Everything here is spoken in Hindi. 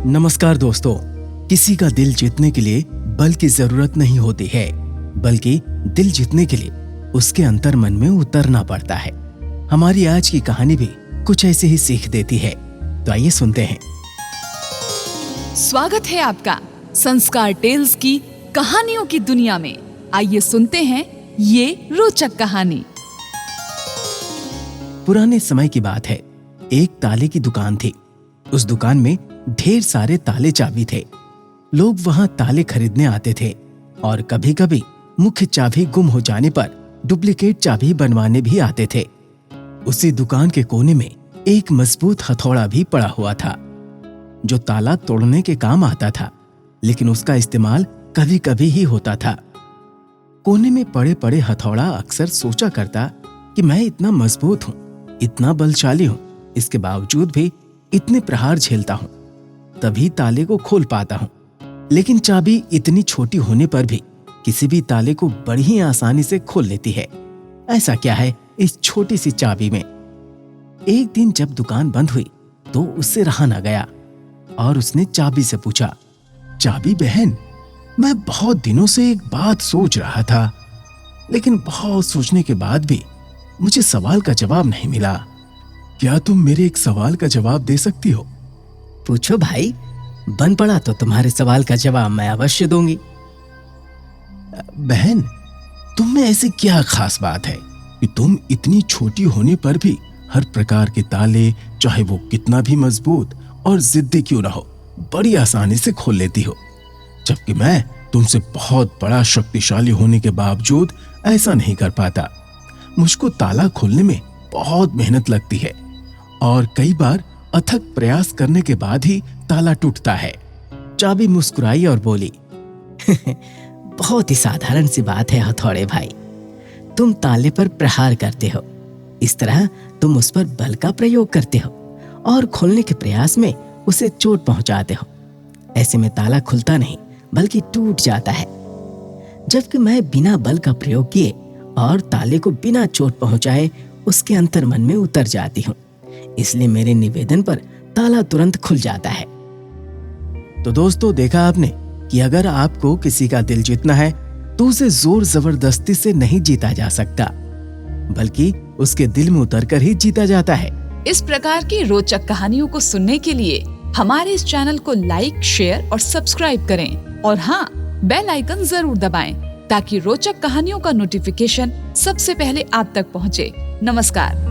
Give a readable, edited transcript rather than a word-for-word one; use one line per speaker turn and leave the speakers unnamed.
नमस्कार दोस्तों। किसी का दिल जीतने के लिए बल की जरूरत नहीं होती है, बल्कि दिल जीतने के लिए उसके अंतर मन में उतरना पड़ता है। हमारी आज की कहानी भी कुछ ऐसे ही सीख देती है, तो आइए सुनते हैं।
स्वागत है आपका संस्कार टेल्स की कहानियों की दुनिया में। आइए सुनते हैं ये रोचक कहानी।
पुराने समय की बात है। एक ताले की दुकान थी। उस दुकान में ढेर सारे ताले चाबी थे। लोग वहां ताले खरीदने आते थे और कभी कभी मुख्य चाबी गुम हो जाने पर डुप्लीकेट चाबी बनवाने भी आते थे। उसी दुकान के कोने में एक मजबूत हथौड़ा भी पड़ा हुआ था, जो ताला तोड़ने के काम आता था, लेकिन उसका इस्तेमाल कभी कभी ही होता था। कोने में पड़े पड़े हथौड़ा अक्सर सोचा करता कि मैं इतना मजबूत हूं, इतना बलशाली हूं, इसके बावजूद भी इतने प्रहार झेलता हूं, तभी ताले को खोल पाता हूं। लेकिन चाबी इतनी छोटी होने पर भी किसी भी ताले को बड़ी ही आसानी से खोल लेती है। ऐसा क्या है इस छोटी सी चाबी में? एक दिन जब दुकान बंद हुई तो उससे रहा न गया और उसने चाबी से पूछा, चाबी बहन, मैं बहुत दिनों से एक बात सोच रहा था, लेकिन बहुत सोचने के बाद भी मुझे सवाल का जवाब नहीं मिला। क्या तुम मेरे एक सवाल का जवाब दे सकती हो?
पूछो भाई, बन पड़ा तो तुम्हारे सवाल का जवाब मैं अवश्य दूंगी।
बहन, तुम में ऐसी क्या खास बात है कि तुम इतनी छोटी होने पर भी हर प्रकार के ताले, चाहे वो कितना भी मजबूत और जिद्दी क्यों ना हो, बड़ी आसानी से खोल लेती हो, जबकि मैं तुमसे बहुत बड़ा शक्तिशाली होने के बावजूद ऐसा नहीं कर पाता। मुझको ताला खोलने में बहुत मेहनत लगती है और कई बार अथक प्रयास करने के बाद ही ताला टूटता है।
चाबी मुस्कुराई और बोली, बहुत ही साधारण सी बात है हथौड़े भाई। तुम ताले पर प्रहार करते हो, इस तरह तुम उस पर बल का प्रयोग करते हो और खोलने के प्रयास में उसे चोट पहुंचाते हो। ऐसे में ताला खुलता नहीं बल्कि टूट जाता है, जबकि मैं बिना बल का प्रयोग किए और ताले को बिना चोट पहुंचाए उसके अंतर मन में उतर जाती हूँ। इसलिए मेरे निवेदन पर ताला तुरंत खुल जाता है।
तो दोस्तों, देखा आपने कि अगर आपको किसी का दिल जीतना है तो उसे जोर जबरदस्ती से नहीं जीता जा सकता, बल्कि उसके दिल में उतरकर ही जीता जाता है।
इस प्रकार की रोचक कहानियों को सुनने के लिए हमारे इस चैनल को लाइक, शेयर और सब्सक्राइब करें और हाँ, बेल आइकन जरूर दबाएं ताकि रोचक कहानियों का नोटिफिकेशन सबसे पहले आप तक पहुंचे। नमस्कार।